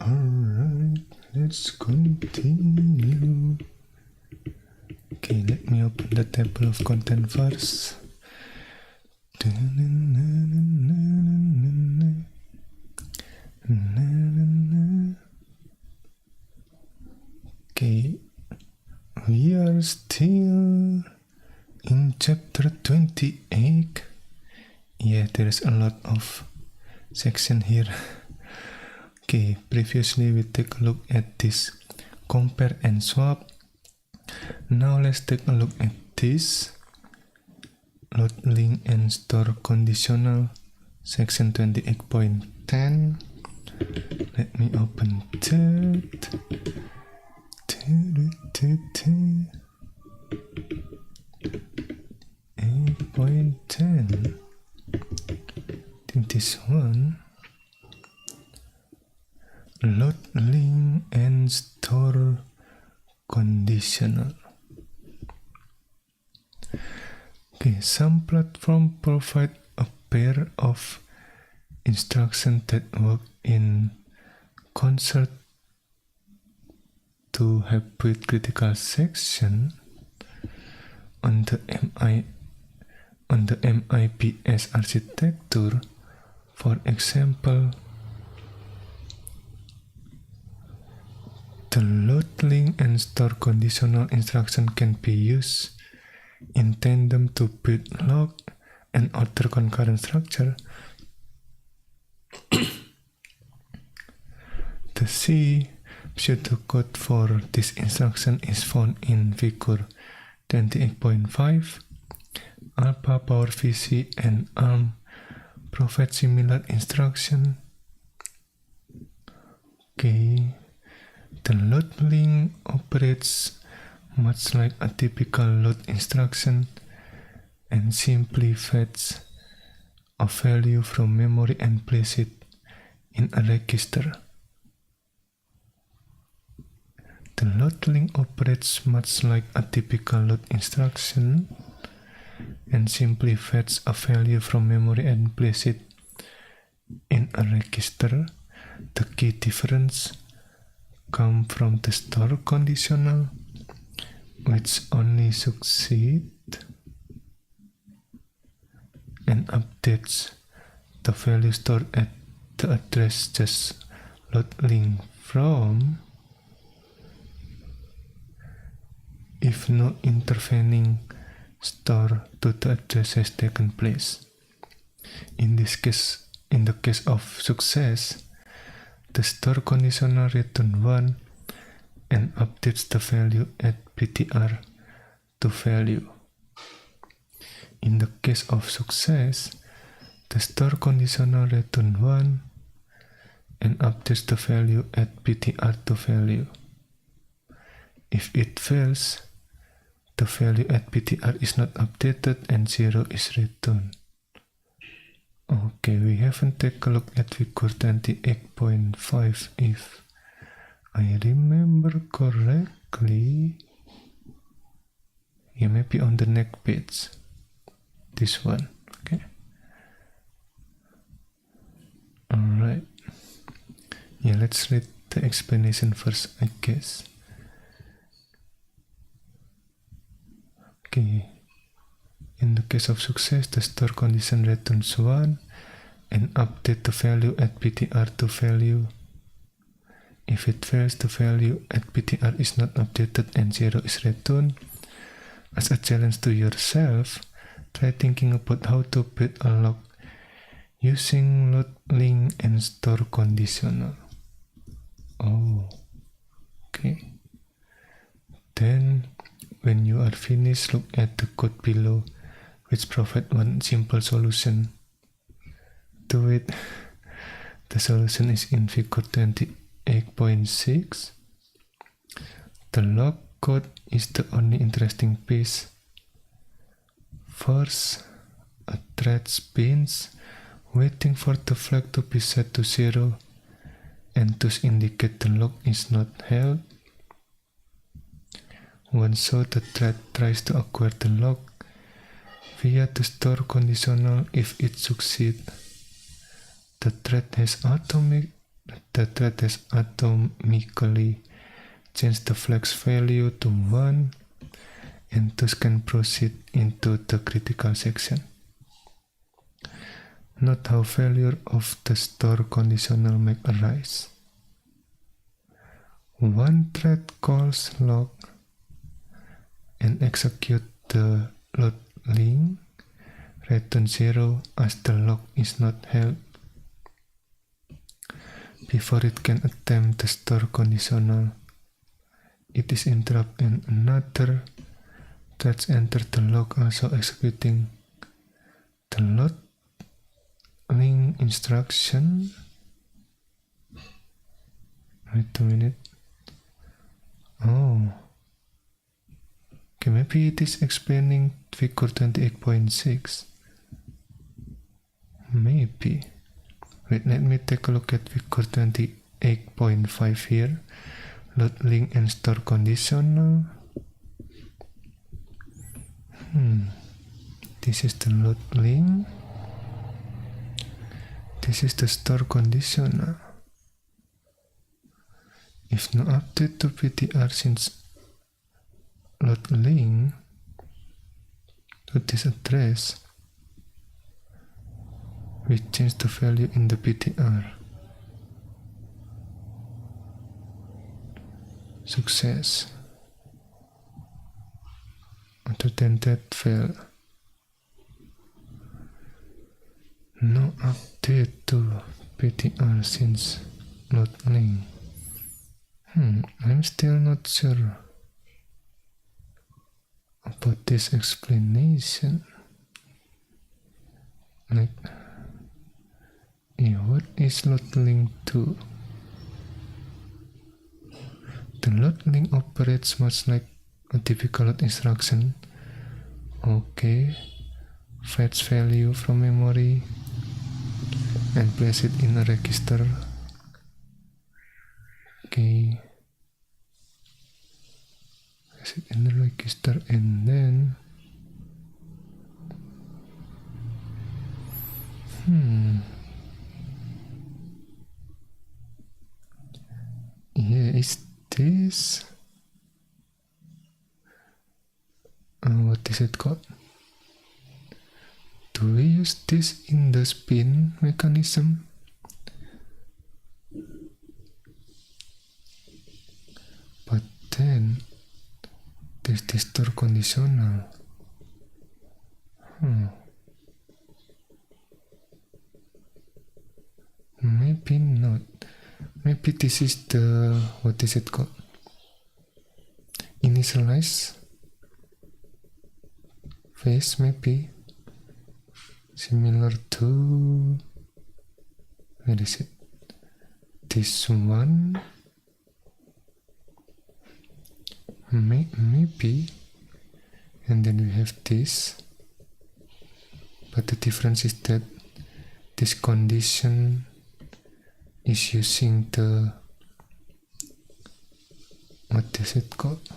Alright, let's continue. Okay, let me open the table of content first. Okay, we are still in chapter 28. Yeah, there is a lot of section here. Okay, previously we take a look at this compare and swap. Now let's take a look at this load, link, and store conditional, section 28.10. Let me open that. 8.10. I think this one. Load, link, and store conditional. Okay, some platforms provide a pair of instructions that work in concert to help with critical section on the MIPS architecture. For example, the load, link, and store conditional instruction can be used in tandem to build log and other concurrent structure. The C pseudocode for this instruction is found in figure 28.5. Alpha, PowerPC, and ARM provide similar instruction. Okay, the load link operates much like a typical load instruction and simply fetches a value from memory and place it in a register. The load link operates much like a typical load instruction and simply fetches a value from memory and place it in a register. The key difference comes from the store conditional, which only succeeds and updates the value stored at the address just load link from if no intervening store to the address has taken place. In the case of success, the store conditional returns 1 and updates the value at ptr to value. In the case of success, the store conditional returns 1 and updates the value at ptr to value. If it fails, the value at ptr is not updated and 0 is returned. Okay, we haven't taken a look at figure 28.5 if I remember correctly. Yeah, maybe on the next page. This one, okay. Alright. Yeah, let's read the explanation first, I guess. Okay. In the case of success, the store condition returns 1 and update the value at ptr to value. If it fails, the value at ptr is not updated and 0 is returned. As a challenge to yourself, try thinking about how to build a log using load, link, and store conditional. Oh, okay. Then, when you are finished, look at the code below, which provides one simple solution to it. The solution is in figure 28.6. The log code is the only interesting piece. First, a thread spins, waiting for the flag to be set to 0 and thus indicate the log is not held. Once so, the thread tries to acquire the lock via the store conditional. If it succeeds, the thread has atomically changed the flex value to 1 and thus can proceed into the critical section. Note how failure of the store conditional may arise. One thread calls lock and execute the load link, return 0 as the lock is not held. Before it can attempt the store conditional, it is interrupted and another thread enters the lock, also executing the load link instruction. Wait a minute. Oh. Okay, maybe it is explaining figure 28.6. Maybe. Wait, let me take a look at figure 28.5 here. Load link and store conditional. This is the load link. This is the store conditional. If no update to PTR since load link to this address, we change the value in the PTR. Success. Other than that, fail. No update to PTR since load link. I'm still not sure about this explanation. Like, what is load link to? The load link operates much like a typical load instruction. Okay, fetch value from memory and place it in a register. Okay, place it in the register and then yeah, is this what is it called? Do we use this in the spin mechanism? But then there's the store conditional. Maybe not. Maybe this is the, what is it called? Initialize phase, maybe. Similar to, where is it? This one. Maybe. And then we have this. But the difference is that this condition is using the, what is it called?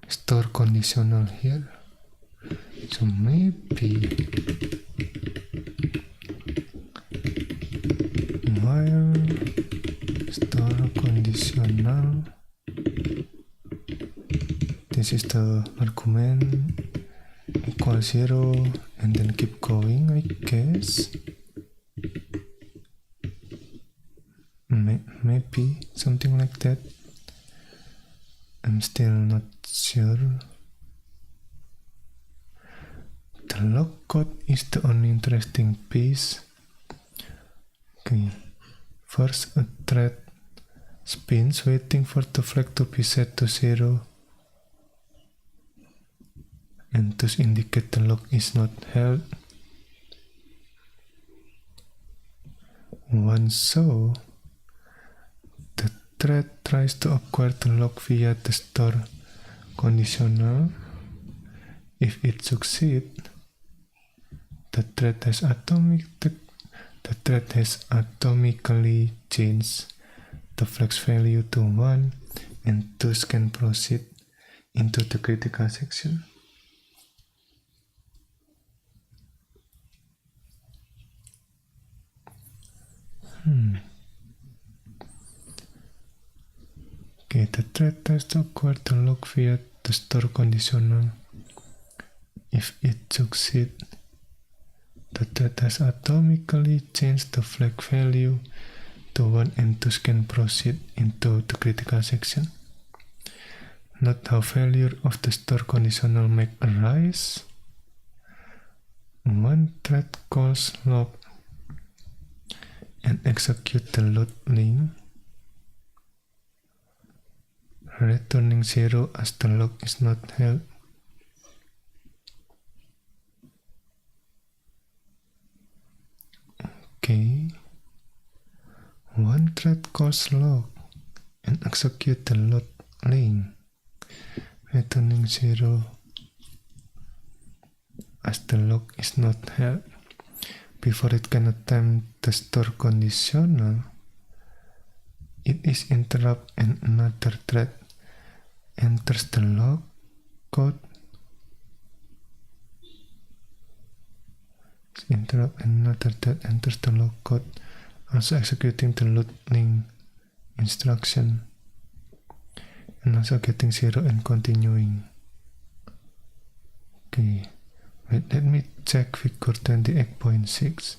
Store conditional here. So maybe while store conditional, this is the argument equal 0 and then keep going, I guess. Maybe something like that. I'm still not sure. The log code is the only interesting piece. Okay, first a thread spins waiting for the flag to be set to 0 and thus indicate the lock is not held. Once so, the thread tries to acquire the lock via the store conditional. If it succeeds, the thread has atomically changed the flex value to 1 and thus can proceed into the critical section. Okay, the thread tries to acquire the lock via the store conditional. If it succeeds, the thread has atomically changed the flag value to 1 and thus can proceed into the critical section. Note how failure of the store conditional may arise. One thread calls lock and execute the load link, returning 0 as the lock is not held. Okay. One thread calls lock and execute the load link, returning 0 as the lock is not held. Before it can attempt the store conditional, it is interrupted and another thread enters the lock code. Interrupt and another thread enters the lock code, also executing the load link instruction and also getting 0 and continuing. Okay, wait, let me check figure 28.6.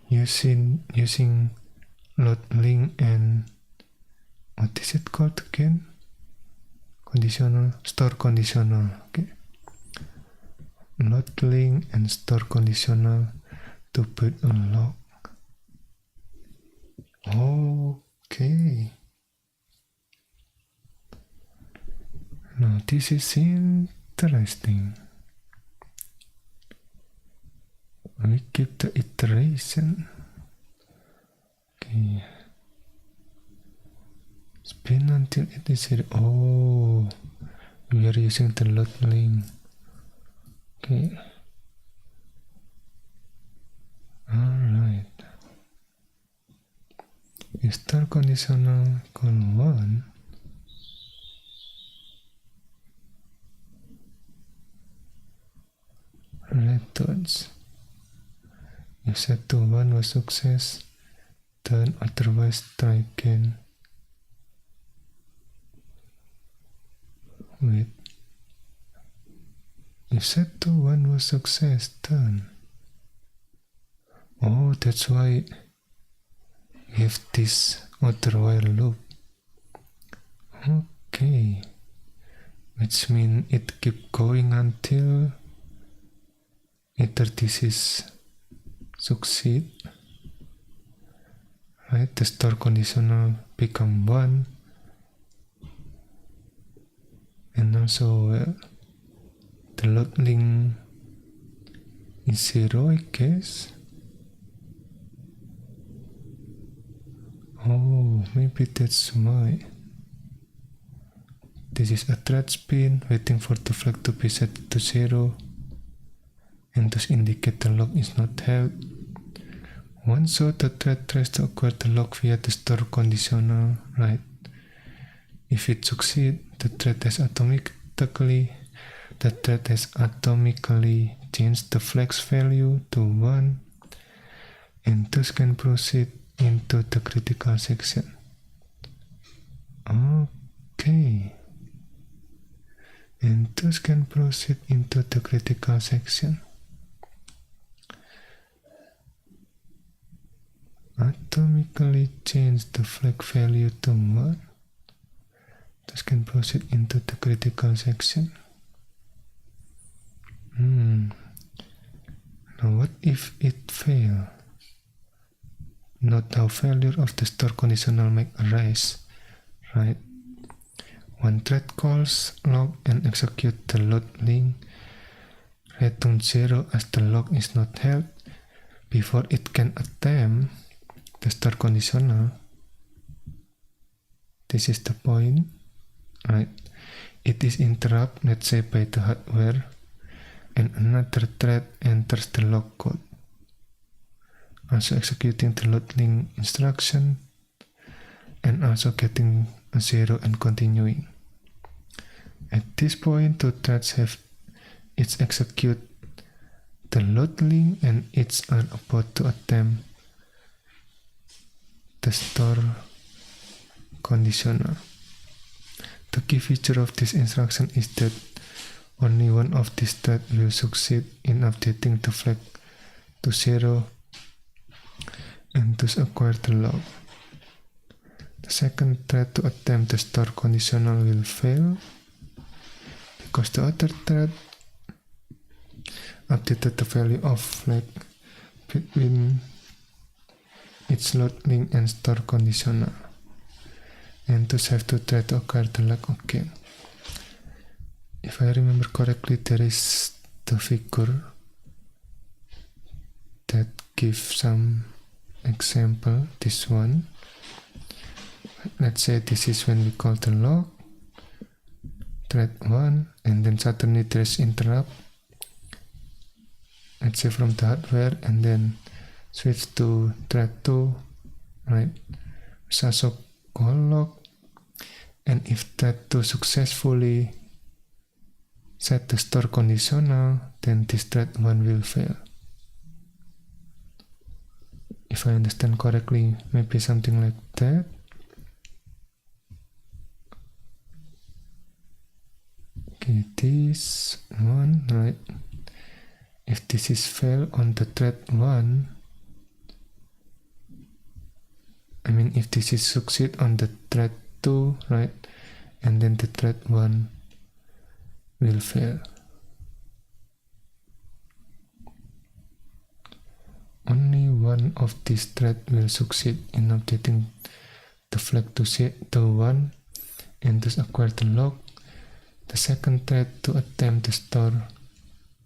Using load link and what is it called again? Conditional, store conditional. Okay, load link and store conditional to build a lock. Okay. Now this is interesting. We keep the iteration. Okay. Spin until it is here. Oh, we are using the load link. Okay. Alright. Store conditional call 1. Returns. If set to 1 was success, then otherwise try again. Wait. If set to 1 was success, then. Oh, that's why we have this other while loop. Okay. Which means it keep going until either this is succeed, right? The store conditional become 1, and also the load link is 0, I guess. Oh, maybe that's why. This is a thread spin waiting for the flag to be set to 0 and thus indicate the lock is not held. Once so, the thread tries to acquire the lock via the store conditional, right? If it succeeds, the thread has atomically changed the flag's value to 1 and thus can proceed into the critical section. Okay. And thus can proceed into the critical section. Atomically change the flag value to 1. Thus can proceed into the critical section. Now what if it fails? Note how failure of the store conditional may arise, right? One thread calls lock and execute the load link, return 0 as the lock is not held. Before it can attempt the store conditional, this is the point, right? It is interrupted, let's say by the hardware, and another thread enters the lock code, also executing the load link instruction and also getting a 0 and continuing. At this point, two threads have each execute the load link and each are about to attempt the store conditional. The key feature of this instruction is that only one of these threads will succeed in updating the flag to 0 and thus acquire the log. The second thread to attempt the store conditional will fail because the other thread updated the value of flag between its load link and store conditional, and thus have to try to acquire the log again. If I remember correctly, there is the figure that gives some example. This one, let's say this is when we call the log thread 1, and then suddenly there is interrupt, let's say from the hardware, and then switch to thread 2, right? We also call log, and if thread 2 successfully set the store conditional, then this thread 1 will fail. If I understand correctly, maybe something like that. Okay, this one, right? If this is fail on the thread 1, I mean if this is succeed on the thread 2, right? And then the thread 1 will fail. Only one of these threads will succeed in updating the flag to 1 and thus acquire the log. The second thread to attempt the store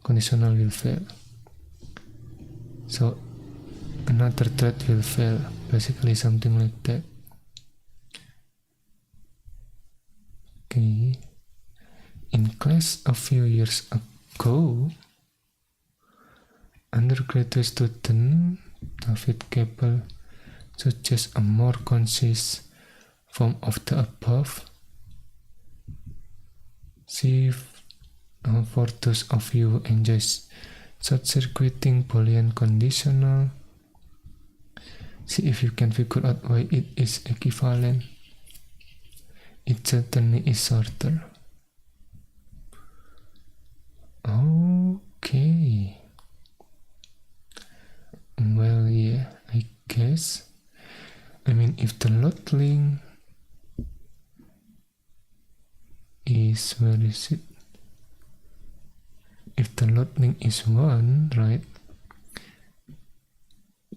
conditional will fail. So another thread will fail, basically something like that. Okay. In class a few years ago, undergraduate student David Gebel suggests a more concise form of the above. See, for those of you who enjoy short-circuiting Boolean conditional, see if you can figure out why it is equivalent. It certainly is shorter. Okay. Well, yeah, I guess. I mean, if the load link is, where is it? If the load link is 1, right,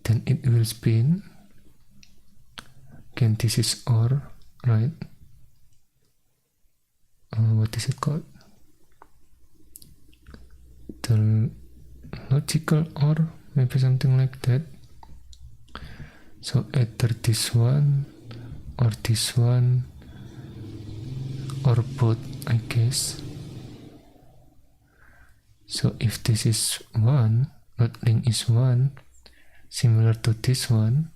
then it will spin. Again, this is OR, right? What is it called? The logical OR, maybe something like that. So either this one or this one or both, I guess. So if this is 1, load link is 1, similar to this one,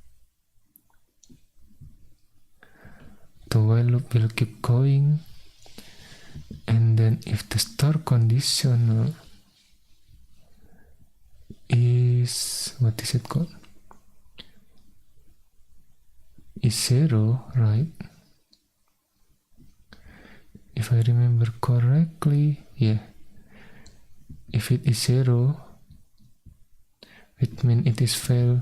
the while loop will keep going, and then if the store conditional is, what is it called? Is 0, right? If I remember correctly, yeah. If it is 0, it means it is fail,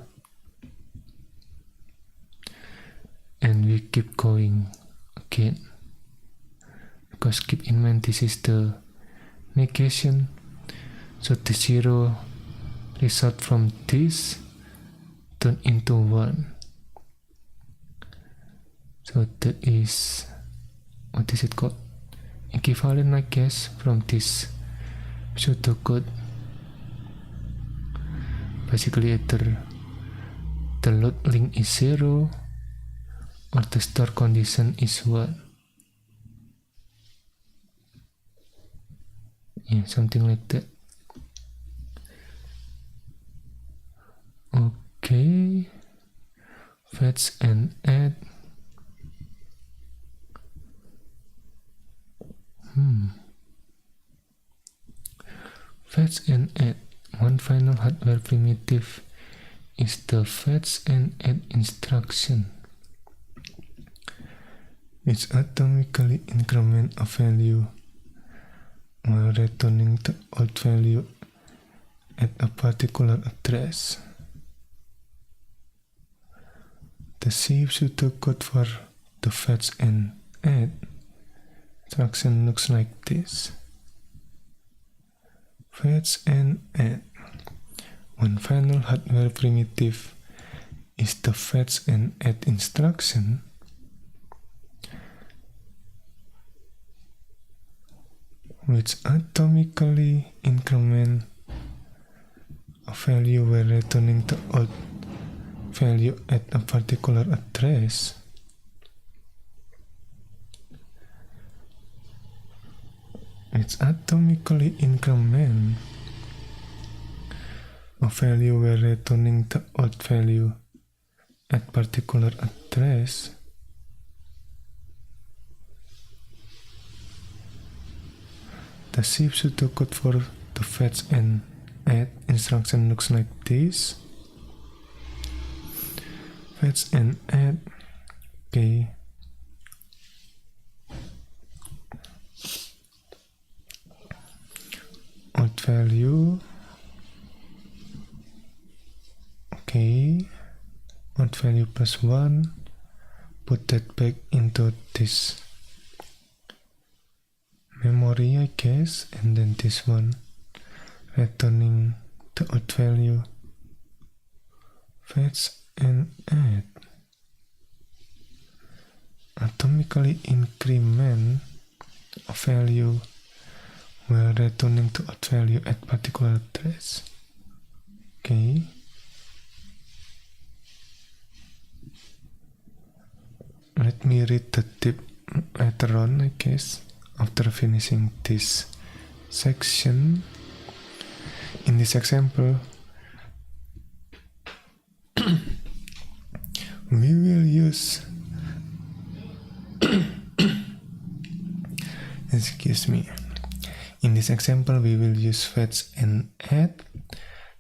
and we keep going again, because keep in mind this is the negation, so the 0 result from this turn into 1. So that is, what is it called? Equivalent, I guess, from this pseudocode. Basically, either the load link is 0 or the store condition is 1. Yeah, something like that. Okay, fetch and add. Fetch and add. One final hardware primitive is the fetch and add instruction, which atomically increment a value while returning the old value at a particular address. The C pseudocode for the fetch and add instruction looks like this. Fetch and add. One final hardware primitive is the fetch and add instruction, which atomically increment a value while returning the old value at a particular address. Which atomically increment a value while returning the old value at particular address. The C pseudocode for the fetch and add instruction looks like this. Fetch and add. Okay. Old value. Okay. Old value plus 1. Put that back into this memory, I guess, and then this one returning the old value. Fetch and add. Atomically increment a value while returning the old value at particular address. Okay. Let me read the tip later on, I guess, after finishing this section. In this example, we will use excuse me. In this example, we will use fetch and add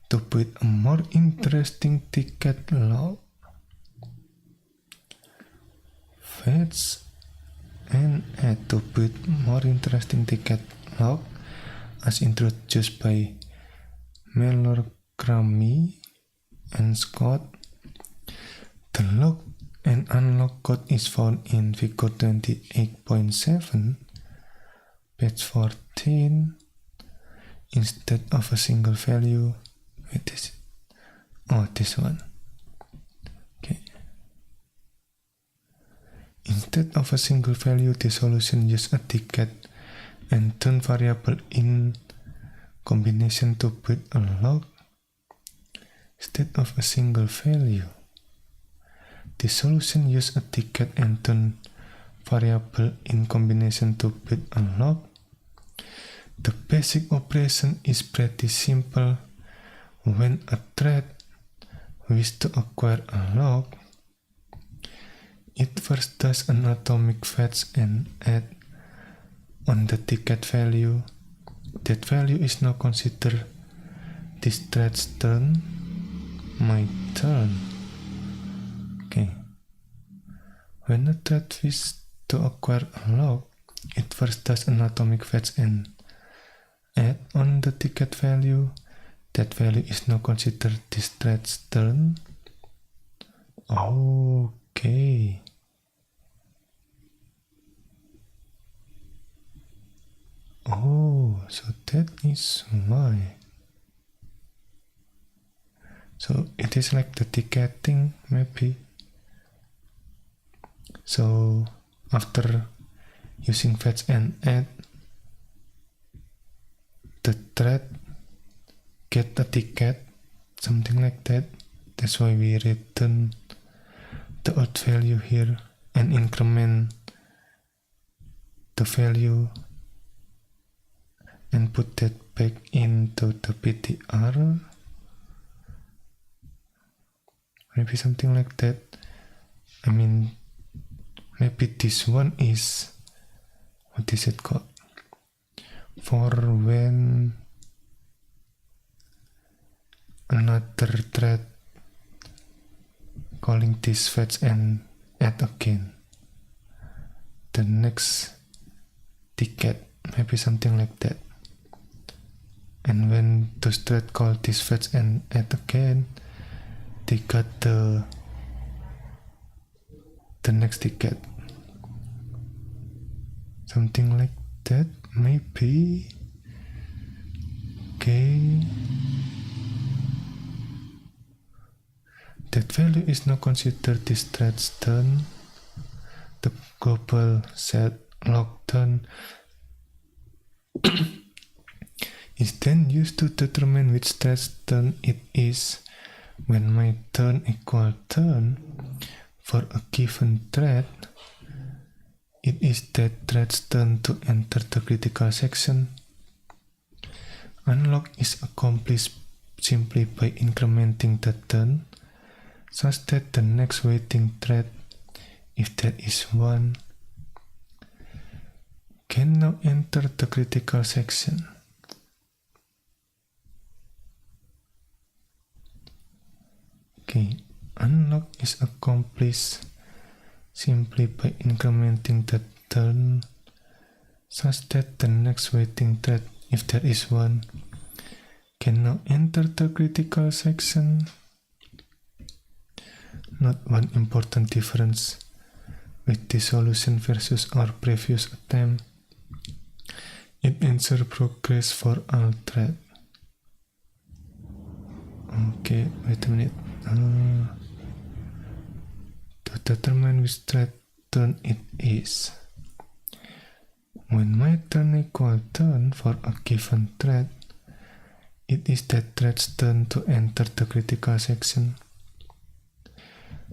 to put a more interesting ticket log. Fetch and add to put more interesting ticket log as introduced by Mallory and Scott. The log and unlock code is found in figure 28.7, page 14. Instead of a single value, this one. Okay. Instead of a single value, the solution uses a ticket and turn variable in combination to put a log. Instead of a single value, the solution uses a ticket and turn variable in combination to put a log. The basic operation is pretty simple. When a thread wishes to acquire a log, it first does an atomic fetch and add on the ticket value. That value is now considered this thread's turn, my turn. Okay. When a thread wishes to acquire a log, it first does an atomic fetch and add on the ticket value. That value is now considered this thread's turn. Okay. Oh, so that is why. So it is like the ticketing, maybe. So after using fetch and add, the thread get a ticket, something like that. That's why we return the old value here and increment the value and put that back into the PTR. Maybe something like that. I mean, maybe this one is, what is it called? For when another thread calling this fetch and add again the next ticket, maybe something like that. And when those thread call this fetch and add again, they got the next ticket, something like that, maybe. Okay, that value is now considered this thread's done. The global set log done is then used to determine which thread's turn it is. When my turn equal turn for a given thread, it is that thread's turn to enter the critical section. Unlock is accomplished simply by incrementing the turn such that the next waiting thread, if there is one, can now enter the critical section. Okay, unlock is accomplished simply by incrementing the turn such that the next waiting thread, if there is one, can now enter the critical section. Note one important difference with this solution versus our previous attempt. It ensures progress for all threads. Okay, wait a minute. To determine which thread turn it is. When my turn equal turn for a given thread, it is that thread's turn to enter the critical section.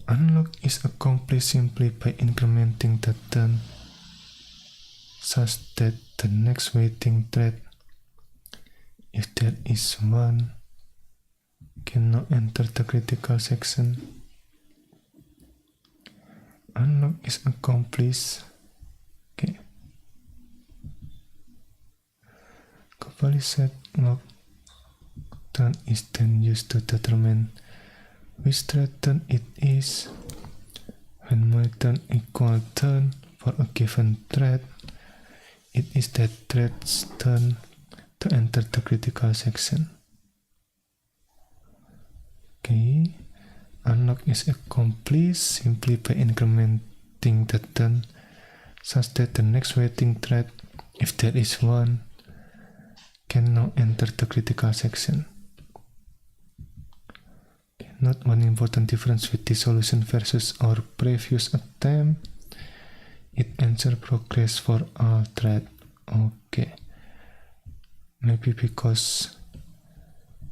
Unlock is accomplished simply by incrementing the turn such that the next waiting thread, if there is one, can now enter the critical section. Unlock is accomplished. Okay. Globally set log turn is then used to determine which thread turn it is. When my turn equal turn for a given thread, it is that thread's turn to enter the critical section. Okay, unlock is accomplished simply by incrementing the turn such that the next waiting thread, if there is one, can now enter the critical section. Okay, note one important difference with this solution versus our previous attempt. It ensures progress for all threads. Okay, maybe because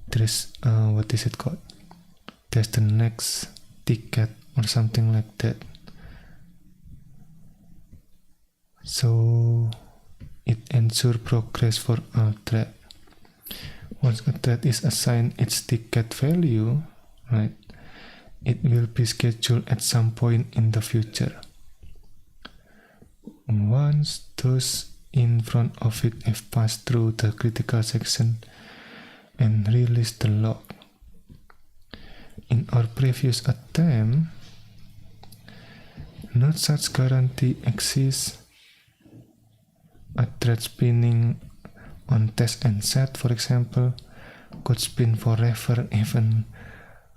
there is what is it called? There's the next ticket or something like that. So it ensures progress for all thread. Once a thread is assigned its ticket value, right, it will be scheduled at some point in the future. Once those in front of it have passed through the critical section and released the log. In our previous attempt, no such guarantee exists. A thread spinning on test and set, for example, could spin forever even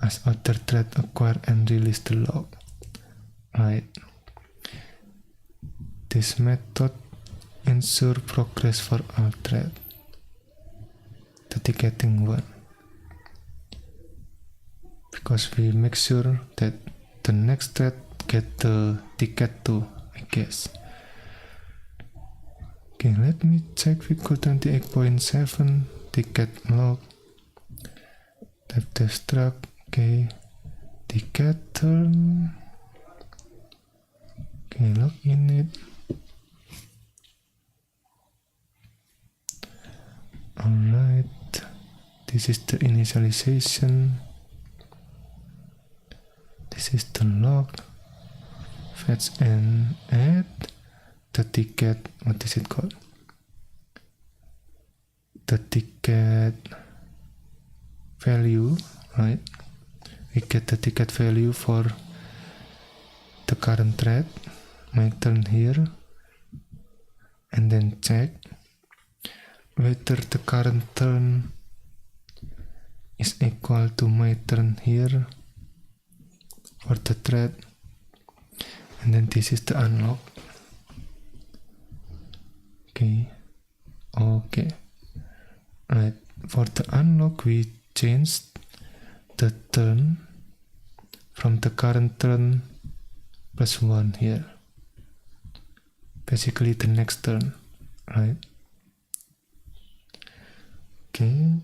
as other thread acquire and release the log. Right. This method ensures progress for all threads. The ticketing one. Because we make sure that the next thread get the ticket too, I guess. Okay, let me check with code 28.7 ticket log. Type destruct. Okay, ticket turn. Okay, log init. Alright, this is the initialization. This is the log. Fetch and add the ticket. What is it called? The ticket value. right? We get the ticket value for the current thread, my turn here, and then check whether the current turn is equal to my turn here for the thread, and then this is the unlock. Okay, right, for the unlock we changed the turn from the current turn plus 1 here, basically the next turn, right? Okay,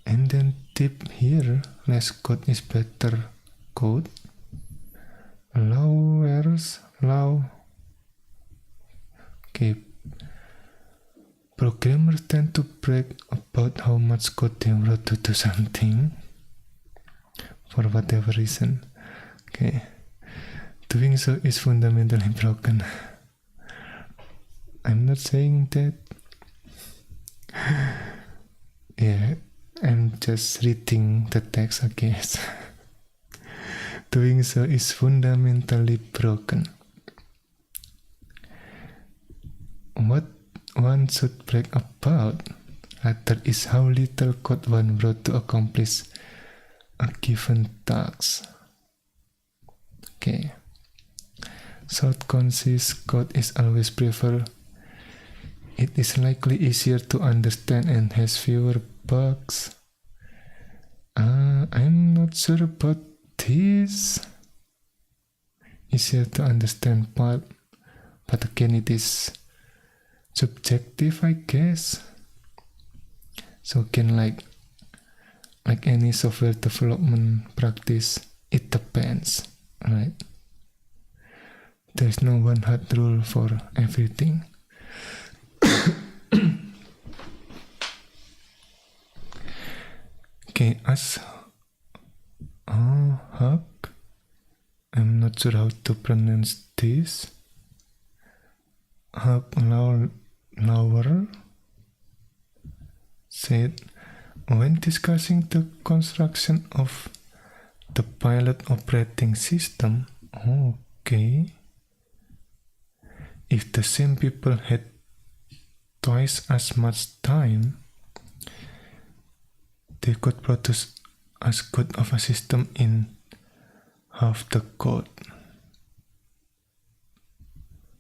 and then tip here, less code is better code. Allow. Okay, programmers tend to brag about how much code they wrote to do something for whatever reason. Okay, doing so is fundamentally broken. I'm not saying that. Yeah, I'm just reading the text, I guess. Doing so is fundamentally broken. What one should brag about rather is how little code one wrote to accomplish a given task. Okay. Short, concise code is always preferred. It is likely easier to understand and has fewer bugs. I'm not sure about this. Easier to understand part, but again it is subjective, I guess. So again, like any software development practice, it depends, right? There's no one hard rule for everything. Okay, as Huck, I'm not sure how to pronounce this. Huck Lauer said, when discussing the construction of the pilot operating system, okay, if the same people had twice as much time, they could produce as good of a system in half the code.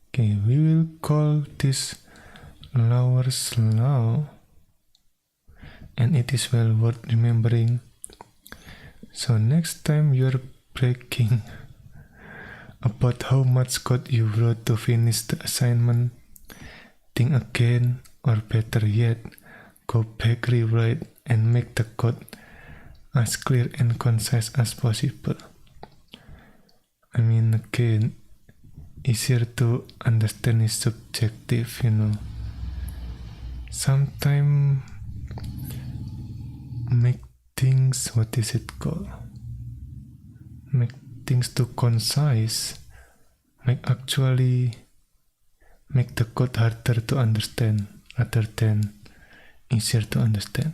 Okay, we will call this Lauer's law, and it is well worth remembering. So next time you're bragging about how much code you wrote to finish the assignment, think again, or better yet, go back, rewrite, and make the code as clear and concise as possible. I mean, again, easier to understand is subjective, Sometimes make things, make things too concise, make the code harder to understand rather than easier to understand.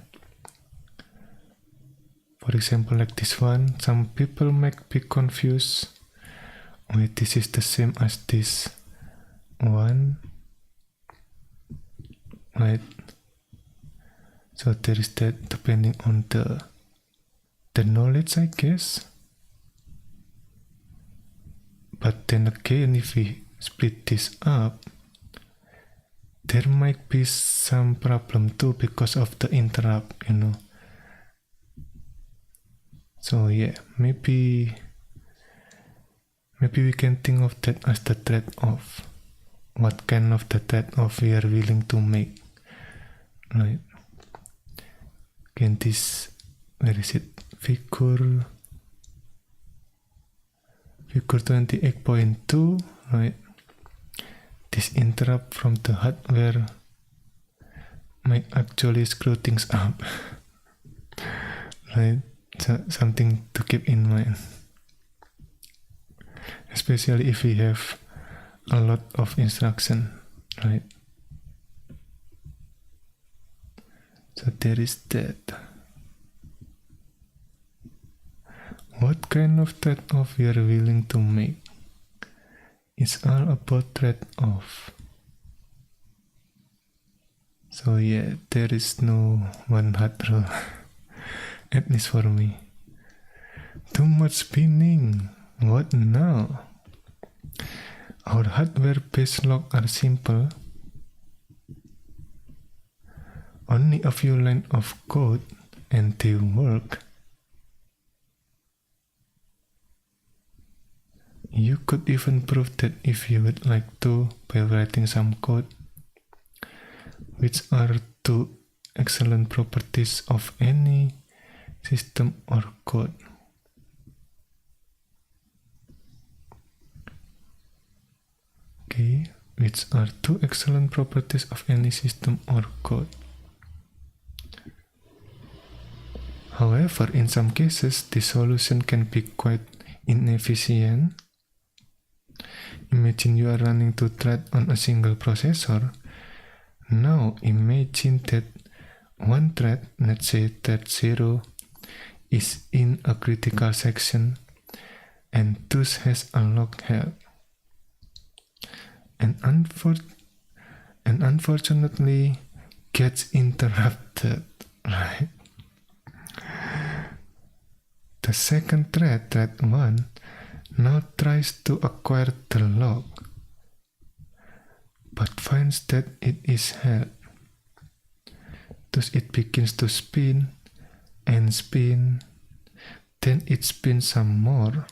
For example, like this one, some people might be confused. Wait, this is the same as this one, right? So there is that depending on the knowledge, I guess. But then again, if we split this up, there might be some problem too because of the interrupt, So yeah, maybe we can think of that as the trade-off. What kind of the trade-off we are willing to make, right? Again, this, where is it? Figure 28.2, right? This interrupt from the hardware might actually screw things up, right? So something to keep in mind, especially if we have a lot of instruction, right? So there is that. What kind of trade-off we are willing to make? It's all about trade-off. So yeah, there is no one hard rule, at least for me. Too much spinning. What now? Our hardware-based locks are simple. Only a few lines of code and they work. You could even prove that if you would like to by writing some code, which are two excellent properties of any system or code. Okay, which are two excellent properties of any system or code. However, in some cases, the solution can be quite inefficient. Imagine you are running two threads on a single processor. Now imagine that one thread, let's say thread 0, is in a critical section and thus has a log held. And unfortunately gets interrupted, right? The second thread, thread 1, now tries to acquire the log, but finds that it is held. Thus it begins to spin and spin, then it spins some more,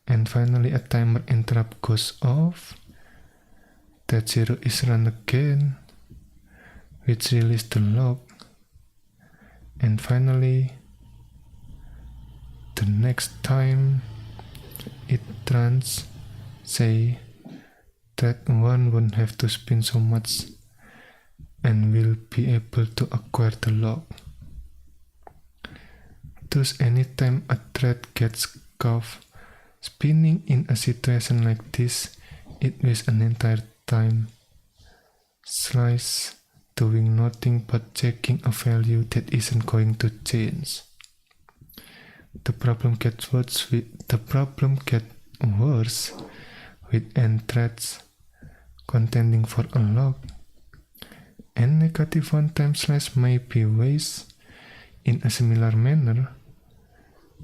and finally a timer interrupt goes off. Thread 0 is run again, which releases the log, and finally the next time it runs, say thread 1 won't have to spin so much and will be able to acquire the log. Thus, anytime a thread gets caught spinning in a situation like this, it wastes an entire time slice doing nothing but checking a value that isn't going to change. The problem gets worse with n threads contending for a log. N negative one-time slice may be wasted in a similar manner,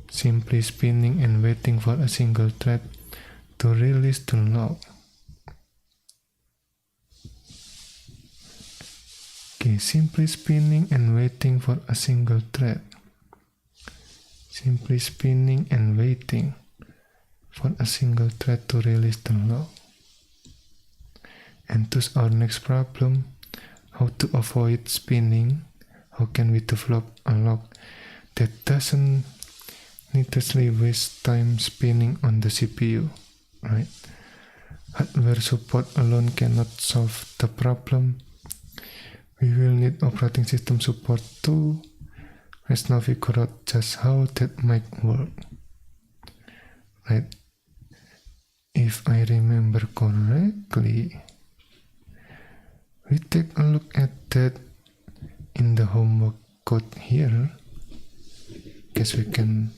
simply spinning and waiting for a single thread to release the log. Okay, simply spinning and waiting for a single thread. Simply spinning and waiting for a single thread to release the log. And thus our next problem, how to avoid spinning. How can we develop a log that doesn't needlessly waste time spinning on the CPU, right? Hardware support alone cannot solve the problem. We will need operating system support too. Let's now figure out just how that might work, right? If I remember correctly, we take a look at that in the homework code here. Guess we can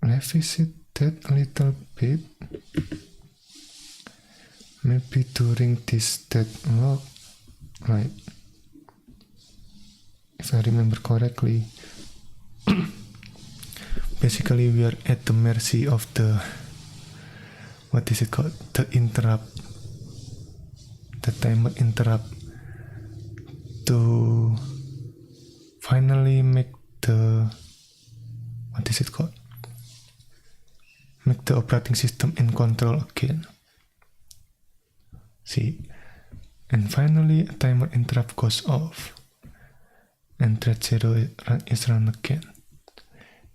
revisit that a little bit. Maybe during this log, right? If I remember correctly, basically we are at the mercy of the, what is it called? The interrupt, the timer interrupt to finally make the, what is it called? Make the operating system in control again. See, and finally a timer interrupt goes off and thread 0 is run again.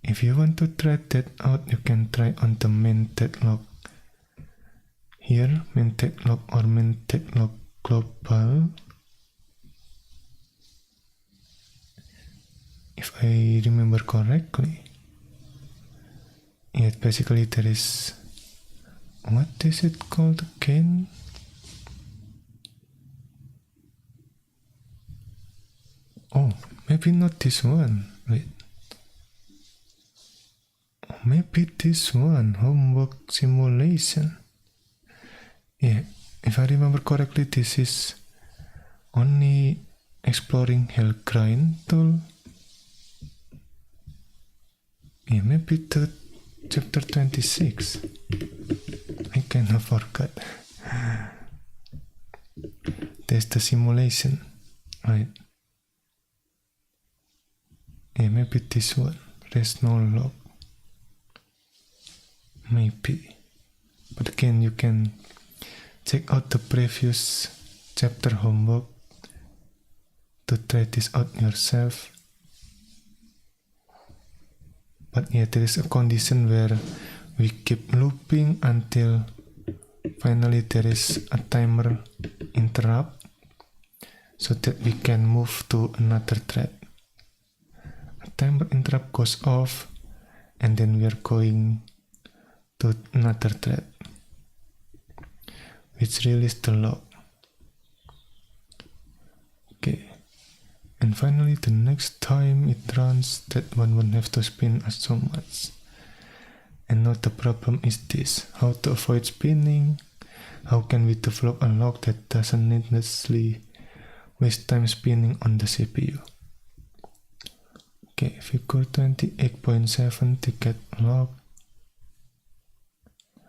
If you want to try that out, you can try on the main deadlock. Here, main deadlock or main deadlock global. If I remember correctly, yeah, basically there is, what is it called again? Oh, maybe not this one. Wait. maybe this one, homework simulation. Yeah, if I remember correctly, this is only exploring Helgrind tool. Yeah, maybe the chapter 26. I kind of forgot. There's the simulation, right? Yeah, maybe this one. There's no log. Maybe. But again, you can check out the previous chapter homework to try this out yourself. But yeah, there is a condition where we keep looping until finally there is a timer interrupt so that we can move to another thread. A timer interrupt goes off and then we are going to another thread which releases the log. Okay, and finally the next time it runs, that one won't have to spin as so much. And now the problem is this: how to avoid spinning? How can we develop a log that doesn't needlessly waste time spinning on the CPU? Okay, figure 28.7 ticket log.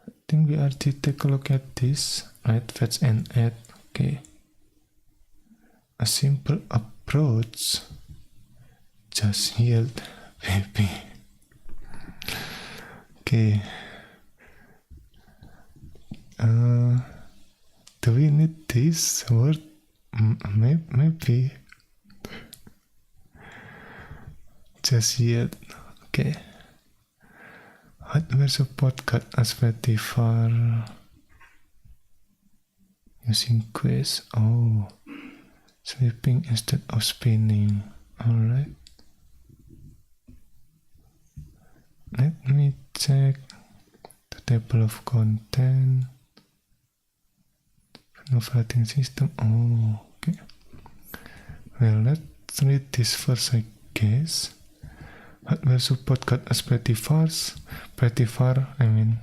I think we already take a look at this, right? Fetch and add. Okay, a simple approach. Just yield, baby. Okay. Do we need this word? Maybe. Just yet. Okay. Hardware support cut as far using quiz. Oh, sweeping instead of spinning. Alright. Let me check the table of content. Operating system. Oh, okay. Well, let's read this first, I guess. Hardware support got as pretty far. I mean,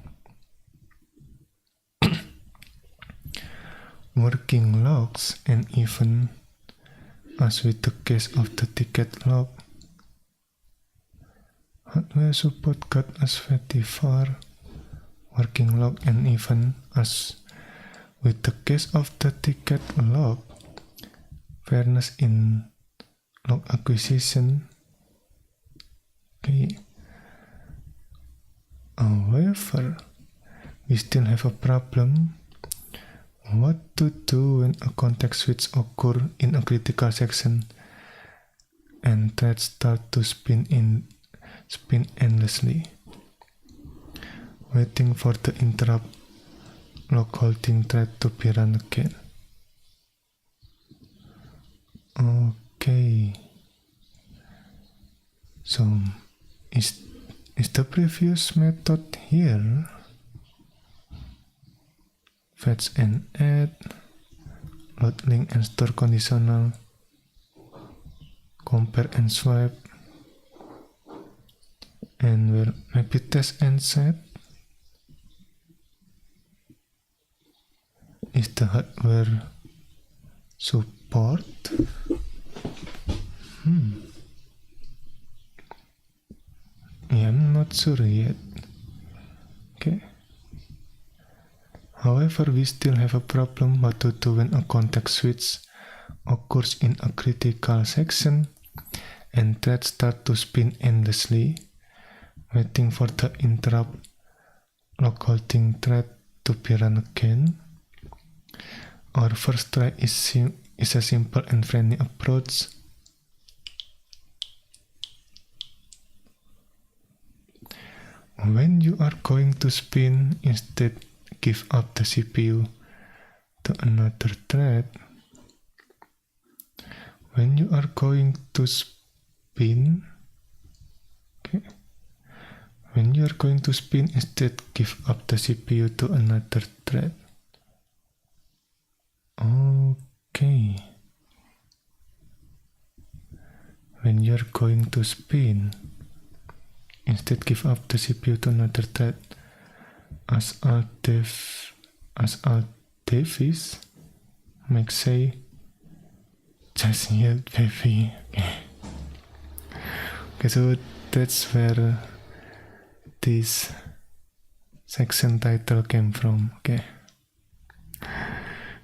working logs, and even as with the case of the ticket log, hardware support got as pretty far. Working log, and even as with the case of the ticket log, fairness in log acquisition. Okay. However, we still have a problem. What to do when a context switch occurs in a critical section and threads start to spin endlessly, waiting for the interrupt log holding thread to be run again. Okay. So is the previous method here? Fetch and add, load link and store conditional, compare and swipe, and well, maybe test and set. Is the hardware support? Yeah, I'm not sure yet. Okay. However, we still have a problem what to do when a context switch occurs in a critical section and threads start to spin endlessly, waiting for the interrupt log holding thread to be run again. Our first try is a simple and friendly approach. When you are going to spin, instead give up the CPU to another thread. When you are going to spin, okay. When you are going to spin, instead give up the CPU to another thread. Okay. When you are going to spin, instead give up the CPU to another thread. As Alt Davis might say, just yield baby. Okay, so that's where this section title came from. Okay.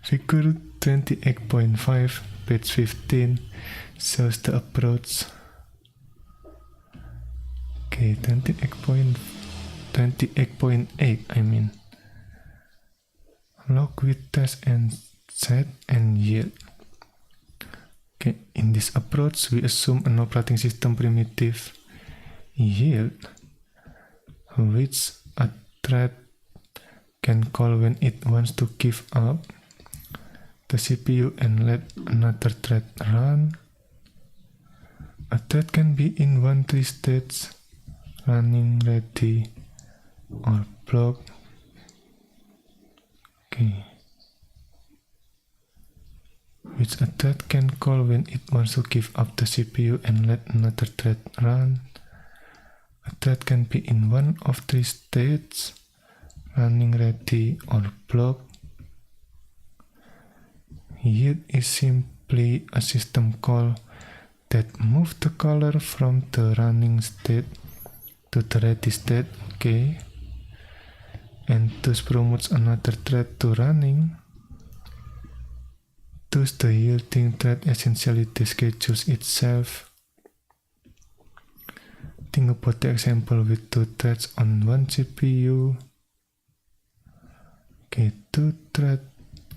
Figure 28.5, page 15 shows the approach. Okay, 28.8, I mean. Log with test and set and yield. Okay, in this approach, we assume an operating system primitive yield, which a thread can call when it wants to give up the CPU and let another thread run. A thread can be in one of three states: running, ready, or blocked. Okay. Which a thread can call when it wants to give up the CPU and let another thread run. A thread can be in one of three states: running, ready, or blocked. Yield is simply a system call that moves the caller from the running state to the ready state, okay, and thus promotes another thread to running. Thus the yielding thread essentially deschedules itself. Think about the example with two threads on one CPU. Okay, two threads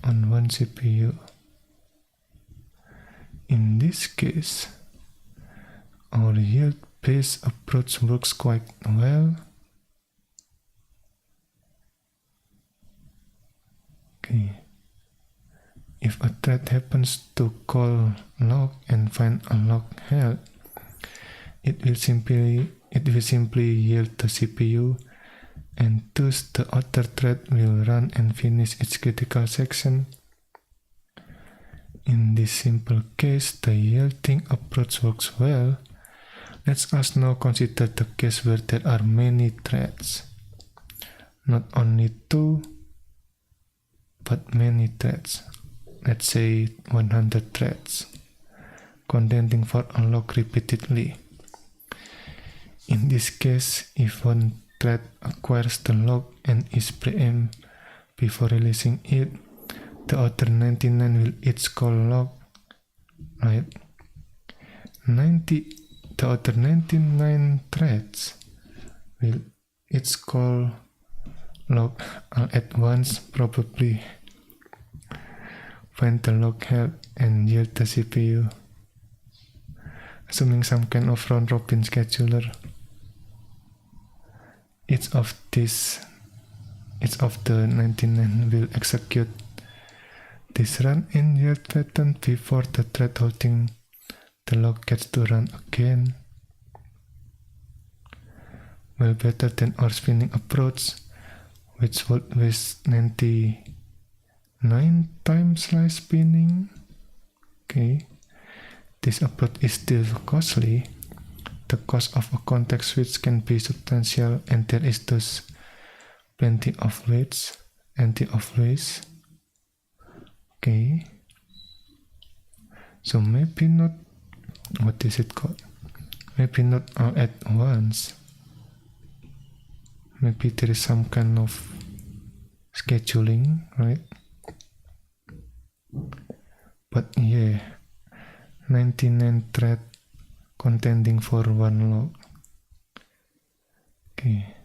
on one CPU. In this case, our yield-based approach works quite well. Okay. If a thread happens to call log and find a log held, it will simply yield the CPU, and thus the other thread will run and finish its critical section. In this simple case, the yielding approach works well. Let us now consider the case where there are many threads. Not only two, but many threads. Let's say 100 threads, contending for a log repeatedly. In this case, if one thread acquires the log and is preempted before releasing it, the other 99 will each call log, right? The other 99 threads will each call log all at once, probably find the log held and yield the CPU, assuming some kind of round-robin scheduler. Each of the 99 will execute this run and yield pattern before the thread holding the log gets to run again. Well, better than our spinning approach, which would waste 99 times slice spinning. Okay, this approach is still costly. The cost of a context switch can be substantial, and there is thus plenty of waste. Okay, so maybe not, what is it called? Maybe not all at once. Maybe there is some kind of scheduling, right? But yeah, 99 thread contending for one log. Okay.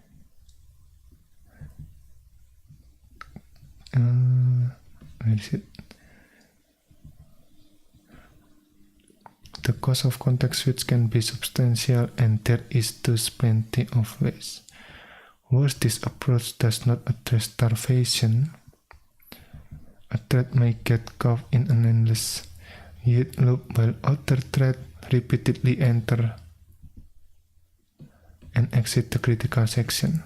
Where is it? The cost of context switch can be substantial, and there is thus plenty of waste. Worse, this approach does not address starvation. A thread may get caught in an endless yield loop while other threads repeatedly enter and exit the critical section.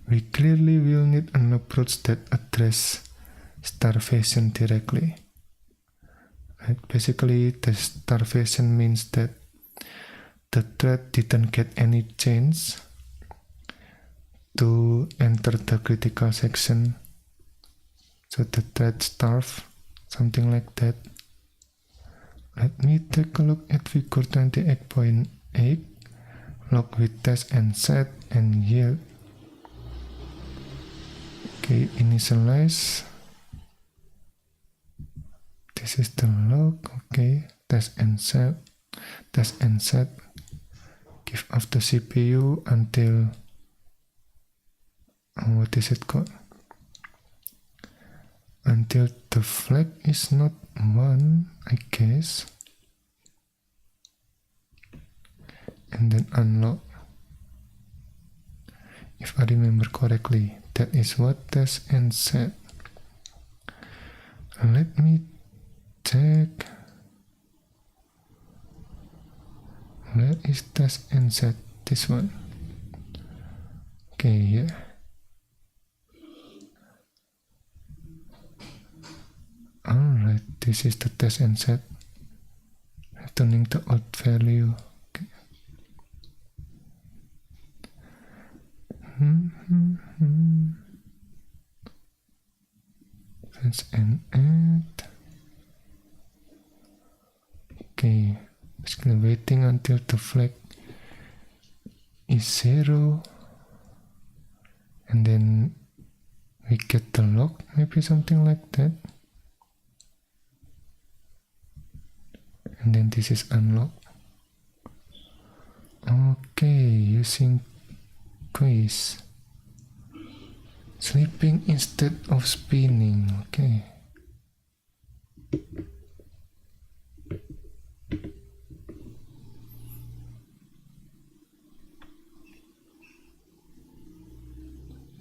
We clearly will need an approach that addresses starvation directly. Right? Basically, the starvation means that the thread didn't get any chance to enter the critical section, so the thread starved, something like that. Let me take a look at figure 28.8, log with test and set and yield. Okay, initialize. This is the log. Okay, test and set. Give off the CPU until what is it called? Until the flag is not 1, I guess. And then unlock. If I remember correctly, that is what test and set. Let me check. Where is test and set? This one. Okay, yeah. Alright, this is the test and set. Returning the old value. Okay. Fetch and add. Okay, basically waiting until the flag is 0, and then we get the log, maybe something like that. And then this is unlock. Okay, using quiz. Sleeping instead of spinning. Okay.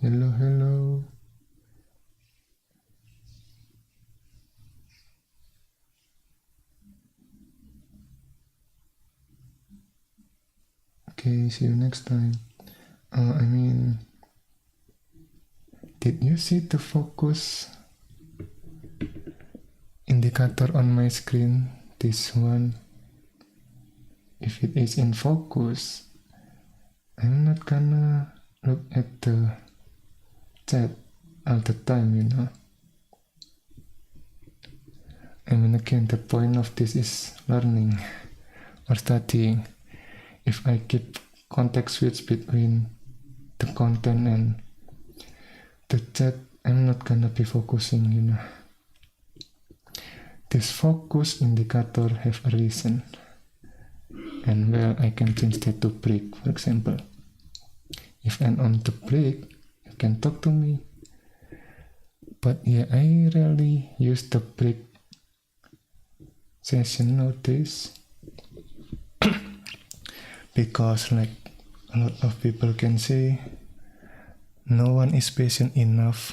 Hello. Okay, see you next time. Did you see the focus indicator on my screen? This one. If it is in focus, I'm not gonna look at the chat all the time, you know. Again, the point of this is learning or studying. If I keep context switch between the content and the chat, I'm not gonna be focusing, you know. This focus indicator have a reason, and well, I can change that to break, for example. If I'm on the break, you can talk to me. But yeah, I rarely use the break session nowadays because, like a lot of people can say, no one is patient enough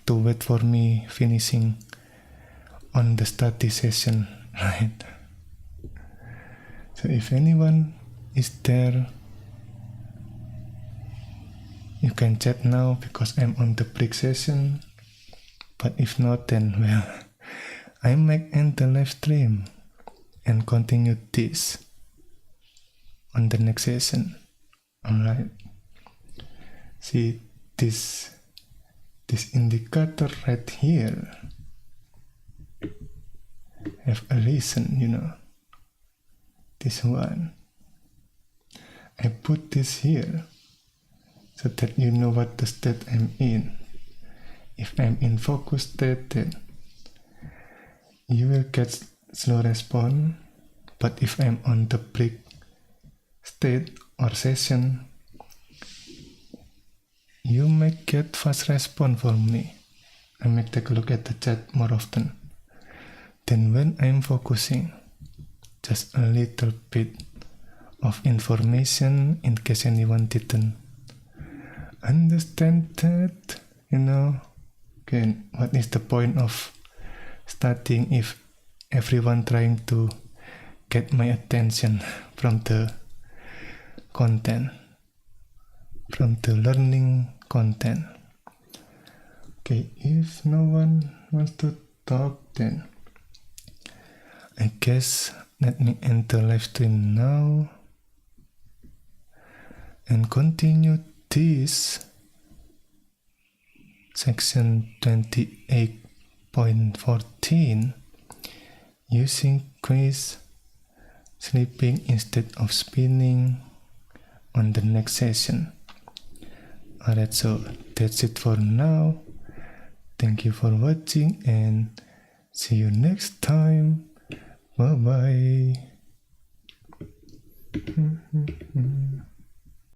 to wait for me finishing on the study session, right? So if anyone is there, you can chat now because I'm on the break session. But if not, then well, I might end the live stream and continue this on the next session. Alright. See this indicator right here have a reason, you know. This one. I put this here so that you know what the state I'm in. If I'm in focus state, then you will get slow response. But if I'm on the break state or session, you might get fast response from me. I might take a look at the chat more often than when I'm focusing. Just a little bit of information in case anyone didn't understand that, you know. Again, what is the point of studying if everyone trying to get my attention from the content, from the learning content? Okay, if no one wants to talk, then I guess let me enter live stream now and continue this section 28.14 using quiz sleeping instead of spinning on the next session. Alright, so that's it for now. Thank you for watching and see you next time. Bye bye.